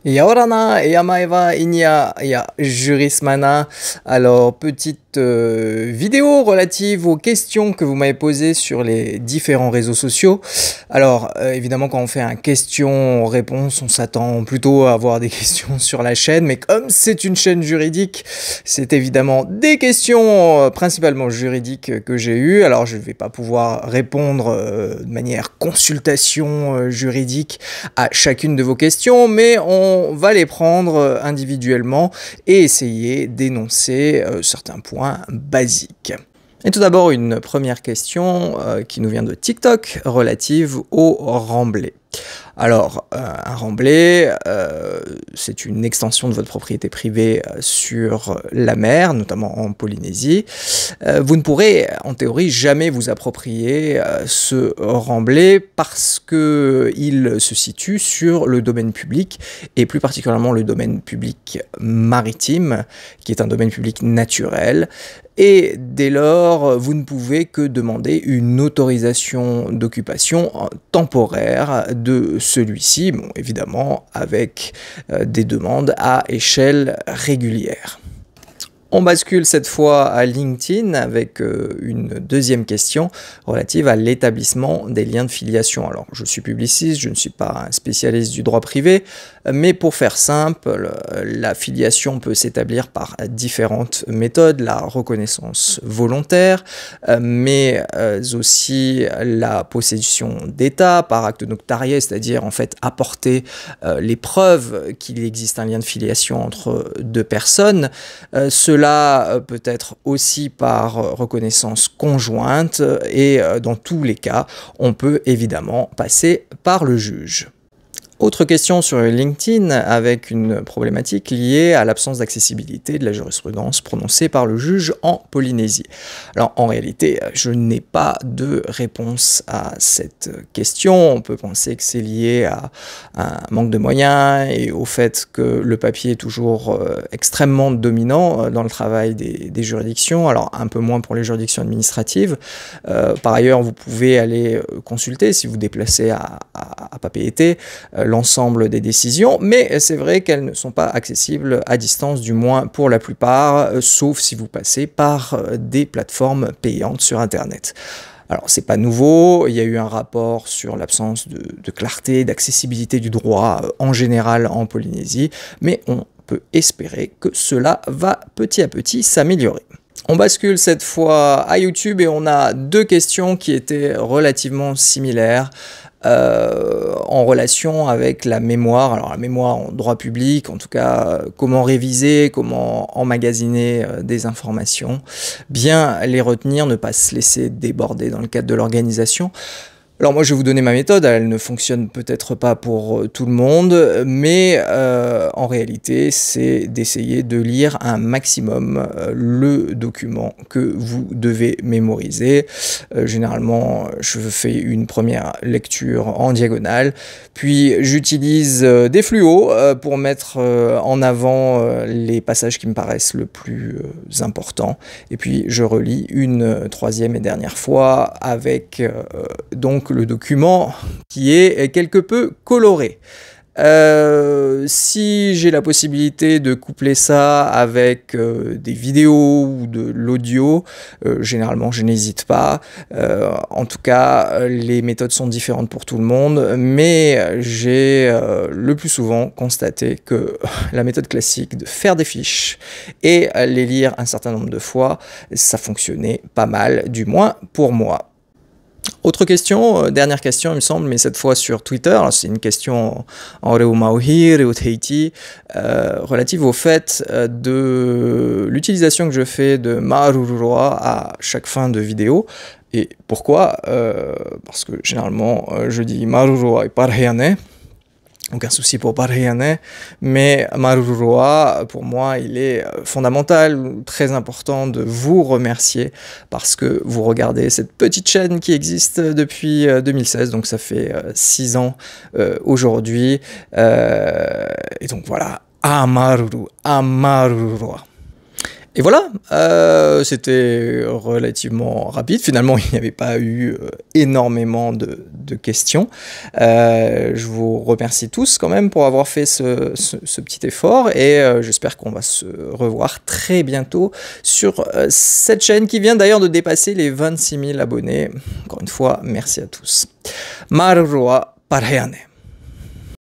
Yaorana et Yamaeva Inya ya Jurismana. Alors, petite vidéo relative aux questions que vous m'avez posées sur les différents réseaux sociaux. Alors, évidemment, quand on fait un question-réponse, on s'attend plutôt à avoir des questions sur la chaîne, mais comme c'est une chaîne juridique, c'est évidemment des questions principalement juridiques que j'ai eues. Alors, je ne vais pas pouvoir répondre de manière consultation juridique à chacune de vos questions, mais on va les prendre individuellement et essayer d'énoncer certains points basiques. Et tout d'abord, une première question qui nous vient de TikTok relative au remblai. Alors, un remblai, c'est une extension de votre propriété privée sur la mer, notamment en Polynésie. Vous ne pourrez, en théorie, jamais vous approprier ce remblai parce qu'il se situe sur le domaine public, et plus particulièrement le domaine public maritime, qui est un domaine public naturel. Et dès lors, vous ne pouvez que demander une autorisation d'occupation temporaire de celui-ci, bon, évidemment avec des demandes à échelle régulière. On bascule cette fois à LinkedIn avec une deuxième question relative à l'établissement des liens de filiation. Alors, je suis publiciste, je ne suis pas un spécialiste du droit privé, mais pour faire simple, la filiation peut s'établir par différentes méthodes, la reconnaissance volontaire, mais aussi la possession d'état par acte notarié, c'est-à-dire en fait apporter les preuves qu'il existe un lien de filiation entre deux personnes. Cela peut être aussi par reconnaissance conjointe et dans tous les cas, on peut évidemment passer par le juge. Autre question sur LinkedIn avec une problématique liée à l'absence d'accessibilité de la jurisprudence prononcée par le juge en Polynésie. Alors en réalité, je n'ai pas de réponse à cette question. On peut penser que c'est lié à un manque de moyens et au fait que le papier est toujours extrêmement dominant dans le travail des juridictions, alors un peu moins pour les juridictions administratives. Par ailleurs, vous pouvez aller consulter, si vous déplacez à Papeete, l'ensemble des décisions, mais c'est vrai qu'elles ne sont pas accessibles à distance, du moins pour la plupart, sauf si vous passez par des plateformes payantes sur Internet. Alors, c'est pas nouveau, il y a eu un rapport sur l'absence de clarté, d'accessibilité du droit en général en Polynésie, mais on peut espérer que cela va petit à petit s'améliorer. On bascule cette fois à YouTube et on a deux questions qui étaient relativement similaires en relation avec la mémoire. Alors la mémoire en droit public, en tout cas comment réviser, comment emmagasiner des informations, bien les retenir, ne pas se laisser déborder dans le cadre de l'organisation. Alors moi je vais vous donner ma méthode, elle ne fonctionne peut-être pas pour tout le monde, mais en réalité c'est d'essayer de lire un maximum le document que vous devez mémoriser. Généralement je fais une première lecture en diagonale, puis j'utilise des fluos pour mettre en avant les passages qui me paraissent le plus importants, et puis je relis une troisième et dernière fois avec donc le document qui est quelque peu coloré. Si j'ai la possibilité de coupler ça avec des vidéos ou de l'audio, généralement je n'hésite pas. En tout cas, les méthodes sont différentes pour tout le monde, mais j'ai le plus souvent constaté que la méthode classique de faire des fiches et les lire un certain nombre de fois, ça fonctionnait pas mal, du moins pour moi. Autre question, dernière question il me semble, mais cette fois sur Twitter, c'est une question en Reumaohi, Reuteiti, relative au fait de l'utilisation que je fais de Marururoa à chaque fin de vidéo. Et pourquoi parce que généralement je dis Marururoa et Parheane. Aucun souci pour Parheane, mais Marururoa, pour moi, il est fondamental, très important de vous remercier parce que vous regardez cette petite chaîne qui existe depuis 2016, donc ça fait 6 ans aujourd'hui, et donc voilà, Amaruru, Amarururoa. Et voilà, c'était relativement rapide. Finalement, il n'y avait pas eu énormément de questions. Je vous remercie tous quand même pour avoir fait ce petit effort et j'espère qu'on va se revoir très bientôt sur cette chaîne qui vient d'ailleurs de dépasser les 26 000 abonnés. Encore une fois, merci à tous. Marroa Parheane.